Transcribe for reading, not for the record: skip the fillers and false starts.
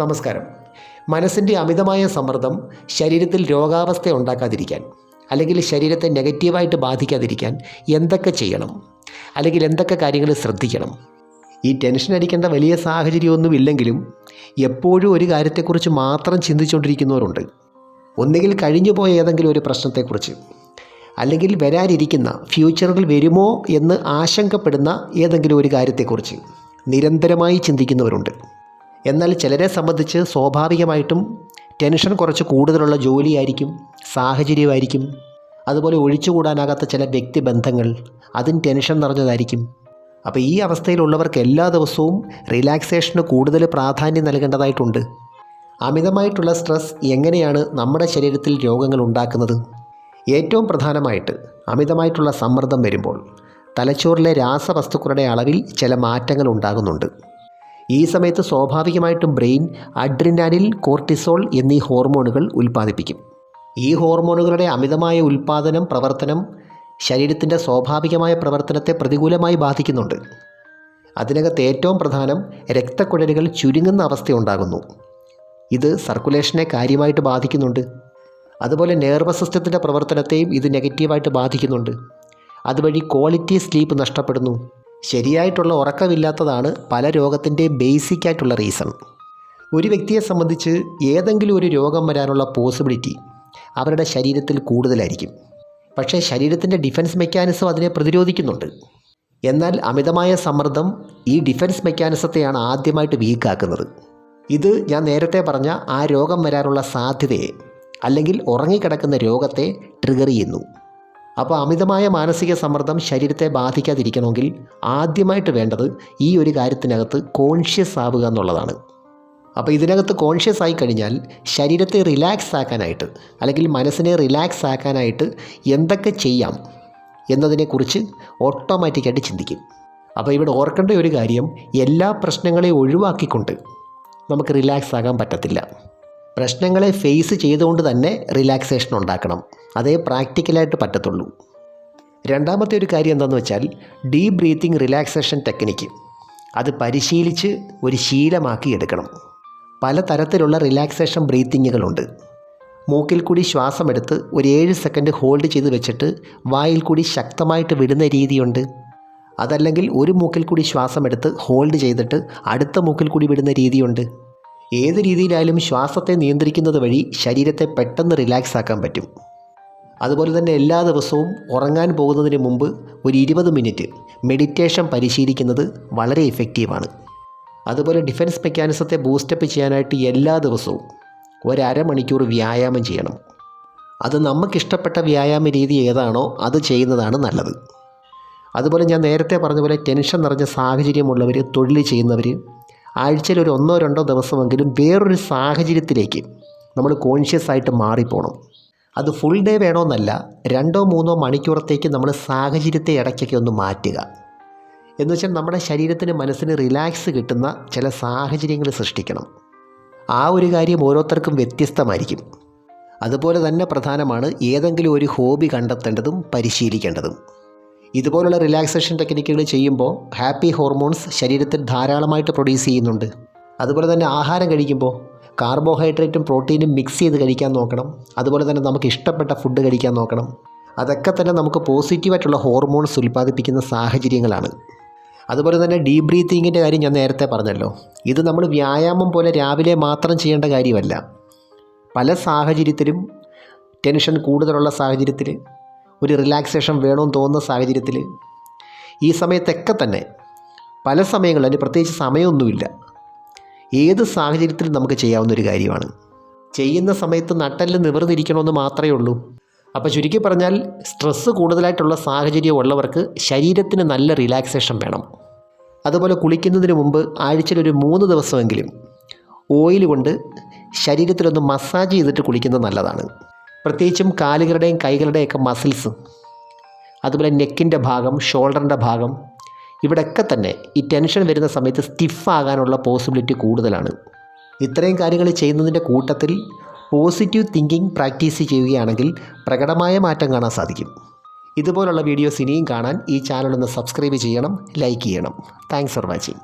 നമസ്കാരം. മനസ്സിൻ്റെ അമിതമായ സമ്മർദ്ദം ശരീരത്തിൽ രോഗാവസ്ഥ ഉണ്ടാക്കാതിരിക്കാൻ, അല്ലെങ്കിൽ ശരീരത്തെ നെഗറ്റീവായിട്ട് ബാധിക്കാതിരിക്കാൻ എന്തൊക്കെ ചെയ്യണം, അല്ലെങ്കിൽ എന്തൊക്കെ കാര്യങ്ങൾ ശ്രദ്ധിക്കണം? ഈ ടെൻഷൻ അടിക്കേണ്ട വലിയ സാഹചര്യമൊന്നുമില്ലെങ്കിലും എപ്പോഴും ഒരു കാര്യത്തെക്കുറിച്ച് മാത്രം ചിന്തിച്ചുകൊണ്ടിരിക്കുന്നവരുണ്ട്. ഒന്നുകിൽ കഴിഞ്ഞുപോയ ഏതെങ്കിലും ഒരു പ്രശ്നത്തെക്കുറിച്ച്, അല്ലെങ്കിൽ വരാനിരിക്കുന്ന ഫ്യൂച്ചറിൽ വരുമോ എന്ന് ആശങ്കപ്പെടുന്ന ഏതെങ്കിലും ഒരു കാര്യത്തെക്കുറിച്ച് നിരന്തരമായി ചിന്തിക്കുന്നവരുണ്ട്. എന്നാൽ ചിലരെ സംബന്ധിച്ച് സ്വാഭാവികമായിട്ടും ടെൻഷൻ കുറച്ച് കൂടുതലുള്ള ജോലിയായിരിക്കും, സാഹചര്യമായിരിക്കും, അതുപോലെ ഒഴിച്ചുകൂടാനാകാത്ത ചില വ്യക്തിബന്ധങ്ങൾ, അതും ടെൻഷൻ നിറഞ്ഞതായിരിക്കും. അപ്പോൾ ഈ അവസ്ഥയിലുള്ളവർക്ക് എല്ലാ ദിവസവും റിലാക്സേഷന് കൂടുതൽ പ്രാധാന്യം നൽകേണ്ടതായിട്ടുണ്ട്. അമിതമായിട്ടുള്ള സ്ട്രെസ് എങ്ങനെയാണ് നമ്മുടെ ശരീരത്തിൽ രോഗങ്ങൾ ഉണ്ടാക്കുന്നത്? ഏറ്റവും പ്രധാനമായിട്ട് അമിതമായിട്ടുള്ള സമ്മർദ്ദം വരുമ്പോൾ തലച്ചോറിലെ രാസവസ്തുക്കളുടെ അളവിൽ ചില മാറ്റങ്ങൾ ഉണ്ടാകുന്നുണ്ട്. ഈ സമയത്ത് സ്വാഭാവികമായിട്ടും ബ്രെയിൻ അഡ്രിനാലിൻ, കോർട്ടിസോൾ എന്നീ ഹോർമോണുകൾ ഉൽപ്പാദിപ്പിക്കും. ഈ ഹോർമോണുകളുടെ അമിതമായ പ്രവർത്തനം ശരീരത്തിൻ്റെ സ്വാഭാവികമായ പ്രവർത്തനത്തെ പ്രതികൂലമായി ബാധിക്കുന്നുണ്ട്. അതിനകത്ത് ഏറ്റവും പ്രധാനം രക്തക്കുഴലുകൾ ചുരുങ്ങുന്ന അവസ്ഥയുണ്ടാകുന്നു. ഇത് സർക്കുലേഷനെ കാര്യമായിട്ട് ബാധിക്കുന്നുണ്ട്. അതുപോലെ നെർവസ് സിസ്റ്റത്തിൻ്റെ പ്രവർത്തനത്തെയും ഇത് നെഗറ്റീവായിട്ട് ബാധിക്കുന്നുണ്ട്. അതുവഴി ക്വാളിറ്റി സ്ലീപ്പ് നഷ്ടപ്പെടുന്നു. ശരിയായിട്ടുള്ള ഉറക്കമില്ലാത്തതാണ് പല രോഗത്തിൻ്റെയും ബേസിക്കായിട്ടുള്ള റീസൺ. ഒരു വ്യക്തിയെ സംബന്ധിച്ച് ഏതെങ്കിലും ഒരു രോഗം വരാനുള്ള പോസിബിലിറ്റി അവരുടെ ശരീരത്തിൽ കൂടുതലായിരിക്കും. പക്ഷേ ശരീരത്തിൻ്റെ ഡിഫൻസ് മെക്കാനിസം അതിനെ പ്രതിരോധിക്കുന്നുണ്ട്. എന്നാൽ അമിതമായ സമ്മർദ്ദം ഈ ഡിഫൻസ് മെക്കാനിസത്തെയാണ് ആദ്യമായിട്ട് വീക്കാക്കുന്നത്. ഇത് ഞാൻ നേരത്തെ പറഞ്ഞ ആ രോഗം വരാനുള്ള സാധ്യതയെ, അല്ലെങ്കിൽ ഉറങ്ങിക്കിടക്കുന്ന രോഗത്തെ ട്രിഗർ ചെയ്യുന്നു. അപ്പോൾ അമിതമായ മാനസിക സമ്മർദ്ദം ശരീരത്തെ ബാധിക്കാതിരിക്കണമെങ്കിൽ ആദ്യമായിട്ട് വേണ്ടത് ഈ ഒരു കാര്യത്തിനകത്ത് കോൺഷ്യസ് ആവുക എന്നുള്ളതാണ്. അപ്പോൾ ഇതിനകത്ത് കോൺഷ്യസ് ആയി കഴിഞ്ഞാൽ ശരീരത്തെ റിലാക്സ് ആക്കാനായിട്ട്, അല്ലെങ്കിൽ മനസ്സിനെ റിലാക്സ് ആക്കാനായിട്ട് എന്തൊക്കെ ചെയ്യാം എന്നതിനെക്കുറിച്ച് ഓട്ടോമാറ്റിക്കായിട്ട് ചിന്തിക്കും. അപ്പോൾ ഇവിടെ ഓർക്കേണ്ട ഒരു കാര്യം, എല്ലാ പ്രശ്നങ്ങളെയും ഒഴിവാക്കിക്കൊണ്ട് നമുക്ക് റിലാക്സ് ആകാൻ പറ്റത്തില്ല. പ്രശ്നങ്ങളെ ഫേസ് ചെയ്തുകൊണ്ട് തന്നെ റിലാക്സേഷൻ ഉണ്ടാക്കണം. അതേ പ്രാക്ടിക്കലായിട്ട് പറ്റത്തുള്ളൂ. രണ്ടാമത്തെ ഒരു കാര്യം എന്താണെന്ന് വെച്ചാൽ ഡീപ്പ് ബ്രീത്തിങ് റിലാക്സേഷൻ ടെക്നിക്ക്. അത് പരിശീലിച്ച് ഒരു ശീലമാക്കി എടുക്കണം. പലതരത്തിലുള്ള റിലാക്സേഷൻ ബ്രീത്തിങ്ങുകളുണ്ട്. മൂക്കിൽ കൂടി ശ്വാസമെടുത്ത് ഒരു 7 സെക്കൻഡ് ഹോൾഡ് ചെയ്ത് വെച്ചിട്ട് വായിൽ കൂടി ശക്തമായിട്ട് വിടുന്ന രീതിയുണ്ട്. അതല്ലെങ്കിൽ ഒരു മൂക്കിൽ കൂടി ശ്വാസമെടുത്ത് ഹോൾഡ് ചെയ്തിട്ട് അടുത്ത മൂക്കിൽ കൂടി വിടുന്ന രീതിയുണ്ട്. ഏത് രീതിയിലായാലും ശ്വാസത്തെ നിയന്ത്രിക്കുന്നത് വഴി ശരീരത്തെ പെട്ടെന്ന് റിലാക്സ് ആക്കാൻ പറ്റും. അതുപോലെ തന്നെ എല്ലാ ദിവസവും ഉറങ്ങാൻ പോകുന്നതിന് മുമ്പ് ഒരു 20 മിനിറ്റ് മെഡിറ്റേഷൻ പരിശീലിക്കുന്നത് വളരെ ഇഫക്റ്റീവാണ്. അതുപോലെ ഡിഫൻസ് മെക്കാനിസത്തെ ബൂസ്റ്റപ്പ് ചെയ്യാനായിട്ട് എല്ലാ ദിവസവും ഒരു അരമണിക്കൂർ വ്യായാമം ചെയ്യണം. അത് നമുക്കിഷ്ടപ്പെട്ട വ്യായാമ രീതി ഏതാണോ അത് ചെയ്യുന്നതാണ് നല്ലത്. അതുപോലെ ഞാൻ നേരത്തെ പറഞ്ഞ പോലെ ടെൻഷൻ നിറഞ്ഞ സാഹചര്യമുള്ളവർ, തൊഴിൽ ചെയ്യുന്നവർ ആഴ്ചയിൽ ഒരു 1-2 ദിവസമെങ്കിലും വേറൊരു സാഹചര്യത്തിലേക്ക് നമ്മൾ കോൺഷ്യസ് ആയിട്ട് മാറിപ്പോകണം. അത് ഫുൾ ഡേ വേണമെന്നല്ല, 2-3 മണിക്കൂറത്തേക്ക് നമ്മൾ സാഹചര്യത്തെ ഇടയ്ക്കൊക്കെ ഒന്ന് മാറ്റുക. എന്നുവെച്ചാൽ നമ്മുടെ ശരീരത്തിന് മനസ്സിന് റിലാക്സ് കിട്ടുന്ന ചില സാഹചര്യങ്ങൾ സൃഷ്ടിക്കണം. ആ ഒരു കാര്യം ഓരോരുത്തർക്കും വ്യത്യസ്തമായിരിക്കും. അതുപോലെ തന്നെ പ്രധാനമാണ് ഏതെങ്കിലും ഒരു ഹോബി കണ്ടെത്തേണ്ടതും പരിശീലിക്കേണ്ടതും. ഇതുപോലുള്ള റിലാക്സേഷൻ ടെക്നിക്കുകൾ ചെയ്യുമ്പോൾ ഹാപ്പി ഹോർമോൺസ് ശരീരത്തിൽ ധാരാളമായിട്ട് പ്രൊഡ്യൂസ് ചെയ്യുന്നുണ്ട്. അതുപോലെ തന്നെ ആഹാരം കഴിക്കുമ്പോൾ കാർബോഹൈഡ്രേറ്റും പ്രോട്ടീനും മിക്സ് ചെയ്ത് കഴിക്കാൻ നോക്കണം. അതുപോലെ തന്നെ നമുക്ക് ഇഷ്ടപ്പെട്ട ഫുഡ് കഴിക്കാൻ നോക്കണം. അതൊക്കെ തന്നെ നമുക്ക് പോസിറ്റീവായിട്ടുള്ള ഹോർമോൺസ് ഉൽപ്പാദിപ്പിക്കുന്ന സാഹചര്യങ്ങളാണ്. അതുപോലെ തന്നെ ഡീപ്പ് ബ്രീത്തിങ്ങിൻ്റെ കാര്യം ഞാൻ നേരത്തെ പറഞ്ഞല്ലോ. ഇത് നമ്മൾ വ്യായാമം പോലെ രാവിലെ മാത്രം ചെയ്യേണ്ട കാര്യമല്ല. പല സാഹചര്യത്തിലും, ടെൻഷൻ കൂടുതലുള്ള സാഹചര്യത്തിൽ, ഒരു റിലാക്സേഷൻ വേണമെന്ന് തോന്നുന്ന സാഹചര്യത്തിൽ, ഈ സമയത്തൊക്കെ തന്നെ പല സമയങ്ങളിൽ, അതിന് പ്രത്യേകിച്ച് സമയമൊന്നുമില്ല, ഏത് സാഹചര്യത്തിലും നമുക്ക് ചെയ്യാവുന്ന ഒരു കാര്യമാണ്. ചെയ്യുന്ന സമയത്ത് നട്ടെല്ല് നിവർന്നിരിക്കണമെന്ന് മാത്രമേ ഉള്ളൂ. അപ്പോൾ ചുരുക്കി പറഞ്ഞാൽ സ്ട്രെസ്സ് കൂടുതലായിട്ടുള്ള സാഹചര്യം ഉള്ളവർക്ക് ശരീരത്തിന് നല്ല റിലാക്സേഷൻ വേണം. അതുപോലെ കുളിക്കുന്നതിന് മുമ്പ് ആഴ്ചയിൽ ഒരു 3 ദിവസമെങ്കിലും ഓയിൽ കൊണ്ട് ശരീരത്തിലൊന്ന് മസാജ് ചെയ്തിട്ട് കുളിക്കുന്നത് നല്ലതാണ്. പ്രത്യേകിച്ചും കാലുകളുടെയും കൈകളുടെയൊക്കെ മസിൽസ്, അതുപോലെ നെക്കിൻ്റെ ഭാഗം, ഷോൾഡറിൻ്റെ ഭാഗം, ഇവിടെയൊക്കെ തന്നെ ഈ ടെൻഷൻ വരുന്ന സമയത്ത് സ്റ്റിഫാകാനുള്ള പോസിബിലിറ്റി കൂടുതലാണ്. ഇത്രയും കാര്യങ്ങൾ ചെയ്യുന്നതിൻ്റെ കൂട്ടത്തിൽ പോസിറ്റീവ് തിങ്കിങ് പ്രാക്ടീസ് ചെയ്യുകയാണെങ്കിൽ പ്രകടമായ മാറ്റം കാണാൻ സാധിക്കും. ഇതുപോലുള്ള വീഡിയോസ് ഇനിയും കാണാൻ ഈ ചാനൽ ഒന്ന് സബ്സ്ക്രൈബ് ചെയ്യണം, ലൈക്ക് ചെയ്യണം. Thanks for watching.